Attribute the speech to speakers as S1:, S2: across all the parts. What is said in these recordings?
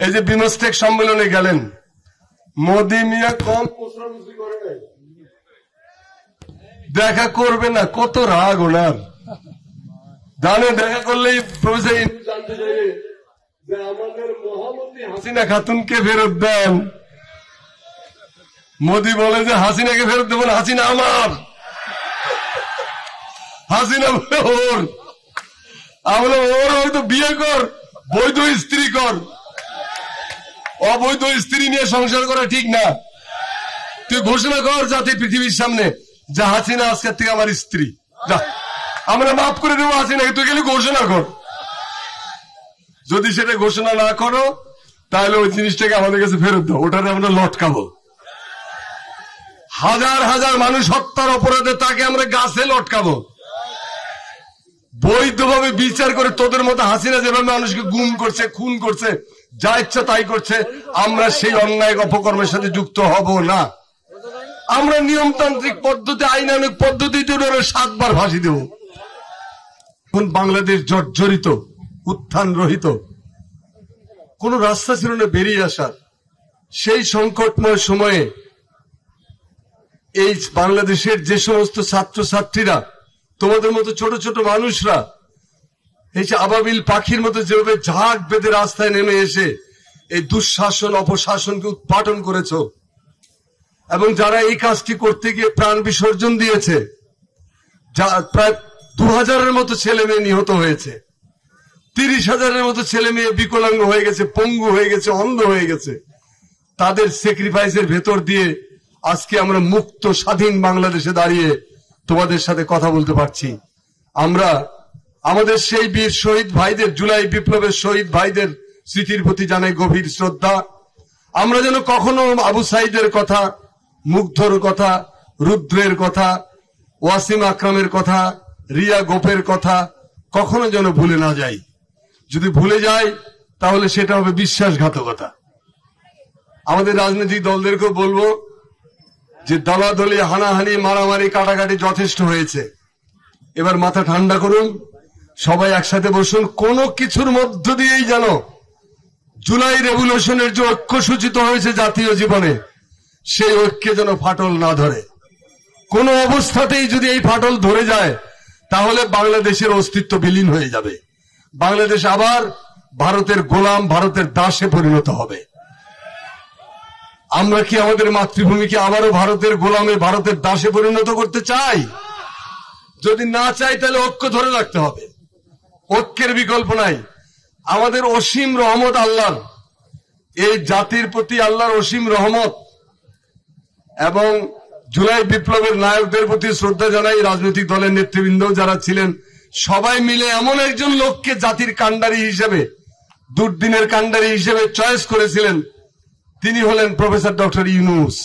S1: এই যে বিমস্টেক সম্মেলনে গেলেন, মোদি মিয়া কম প্রশ্নমুখী করে নাই, দেখা করবে না, কত রাগ ওনার জানে। দেখা করলেই প্রফেসর জানতে চাইবে যে আমাদের মহামতি হাসিনা খাতুনকে ফেরত দেন। মোদি বলে যে হাসিনাকে ফেরত দেবেন, হাসিনা আমার, হাসিনা বলে ওর। আমরা ওর হয়তো বিয়ে কর, বৈধ স্ত্রী কর, অবৈধ স্ত্রী নিয়ে সংসার করা ঠিক না। তুই ঘোষণা কর যাতে পৃথিবীর সামনে যে হাসিনা আজকের থেকে আমার স্ত্রী, যা আমরা মাফ করে দেবো হাসিনাকে, তুই গেলে ঘোষণা কর। যদি সেটা ঘোষণা না করো তাহলে ওই জিনিসটাকে আমাদের কাছে ফেরত দাও, ওটাতে আমরা লটকাবো। হাজার হাজার মানুষ হত্যার অপরাধে তাকে আমরা গাছে লটকাবো। বৈধভাবে বিচার করে তোদের মতো হাসিনা যেভাবে মানুষকে গুম করছে, খুন করছে, যা ইচ্ছা তাই করছে, আমরা সেই অন্যায় অপকর্মের সাথে যুক্ত হব না। আমরা নিয়মতান্ত্রিক পদ্ধতি, আইনানুগ পদ্ধতিতে 7 বার ফাঁসি দেব। এখন বাংলাদেশ জর্জরিত, উত্থান রহিত, কোন রাস্তা ছিল না বেরিয়ে আসার। সেই সংকটময় সময়ে এই বাংলাদেশের যে সমস্ত ছাত্রছাত্রীরা, তোমাদের মতো ছোট ছোট মানুষরা এই যে আবাবিল পাখির মতো যেভাবে ঝাঁক বেঁধে রাস্তায় নেমে এসে এই দুঃশাসন অপশাসনকে উৎপাটন করেছ, এবং যারা এই কাজটি করতে গিয়ে প্রাণ বিসর্জন দিয়েছে, যা প্রায় 2000-এর মতো ছেলে মেয়ে নিহত হয়েছে, 30,000-এর মতো ছেলে মেয়ে বিকলাঙ্গ হয়ে গেছে, পঙ্গু হয়ে গেছে, অন্ধ হয়ে গেছে, তাদের স্যাক্রিফাইসের ভেতর দিয়ে আজকে আমরা মুক্ত স্বাধীন বাংলাদেশে দাঁড়িয়ে তোমাদের সাথে কথা বলতে পারছি। আমরা আমাদের সেই বীর শহীদ ভাইদের, জুলাই বিপ্লবের শহীদ ভাইদের স্মৃতির প্রতি জানাই গভীর শ্রদ্ধা। আমরা যেন কখনো আবু সাইদের কথা, মুগ্ধর কথা, রুদ্রের কথা, ওয়াসিম আকরামের কথা, রিয়া গোপের কথা কখনো যেন ভুলে না যাই। যদি ভুলে যাই তাহলে সেটা হবে বিশ্বাসঘাতকতা। আমাদের রাজনৈতিক দলদেরকেও বলবো যে দলাদলি, হানাহানি, মারামারি, কাটাকাটি যথেষ্ট হয়েছে। এবার মাথা ঠান্ডা করুন, সবাই একসাথে বসুন। কোন কিছুর মধ্য দিয়েই যেন জুলাই রেভলিউশনের যে ঐক্য সূচিত হয়েছে জাতীয় জীবনে, সেই ঐক্যে যেন ফাটল না ধরে। কোন অবস্থাতেই যদি এই ফাটল ধরে যায় তাহলে বাংলাদেশের অস্তিত্ব বিলীন হয়ে যাবে। বাংলাদেশ আবার ভারতের গোলাম, ভারতের দাসে পরিণত হবে। আমরা কি আমাদের মাতৃভূমিকে আবারও ভারতের গোলামে, ভারতের দাসে পরিণত করতে চাই? যদি না চাই তাহলে ঐক্য ধরে রাখতে হবে, ঐক্যের বিকল্প নাই। আমাদের অসীম রহমত আল্লাহর, এই জাতির প্রতি আল্লাহর অসীম রহমত, এবং জুলাই বিপ্লবের নায়কদের প্রতি শ্রদ্ধা জানাই। রাজনৈতিক দলের নেতৃবৃন্দ যারা ছিলেন সবাই মিলে এমন একজন লোককে জাতির কাণ্ডারি হিসেবে, দুর্দিনের কাণ্ডারি হিসেবে চয়েস করেছিলেন, তিনি হলেন প্রফেসর ডক্টর ইউনূস।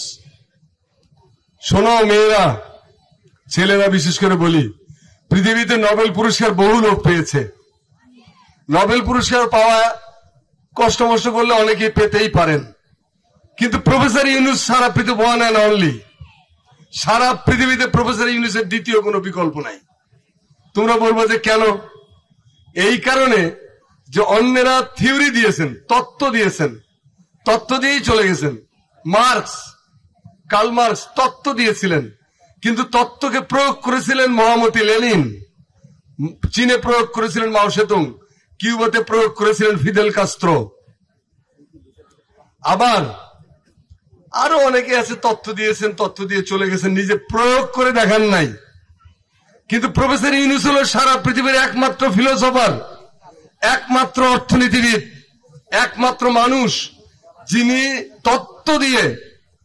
S1: শোনো মেয়েরা, ছেলেরা বিশেষ করে বলি, পৃথিবীতে নোবেল পুরস্কার বহু লোক পেয়েছে। নোবেল পুরস্কার পাওয়া কষ্ট মষ্ট করলে অনেকেই পেতেই পারেন, কিন্তু প্রফেসর ইউনূস সারা পৃথিবী ওয়ান অ্যান্ড অনলি। সারা পৃথিবীতে প্রফেসর ইউনূসের দ্বিতীয় কোনো বিকল্প নাই। তোমরা বলবো যে কেন? এই কারণে যে অন্যেরা থিওরি দিয়েছেন, তত্ত্ব দিয়েছেন, তত্ত্ব দিয়েই চলে গেছেন। কার্ল মার্কস তত্ত্ব দিয়েছিলেন, কিন্তু তত্ত্বকে প্রয়োগ করেছিলেন মহামতি লেনিন, চীনে প্রয়োগ করেছিলেন মাও সেতুং, কিউবাতে প্রয়োগ করেছিলেন ফিদেল কাস্ত্রো। আবার আরো অনেকে আছে তত্ত্ব দিয়েছেন, তত্ত্ব দিয়ে চলে গেছেন, নিজে প্রয়োগ করে দেখান নাই। কিন্তু প্রফেসর ইউনূস হল সারা পৃথিবীর একমাত্র ফিলোসফার, একমাত্র অর্থনীতিবিদ, একমাত্র মানুষ যিনি তত্ত্ব দিয়ে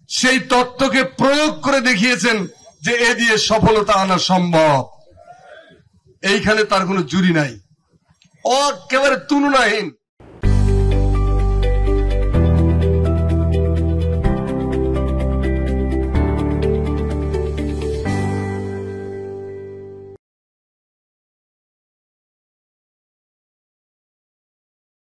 S1: সেই তত্ত্বকে প্রয়োগ করে দেখিয়েছেন যে এ দিয়ে সফলতা আনা সম্ভব। এইখানে তার কোনো জুরি নাই, ও একেবারে তুলনাহীন।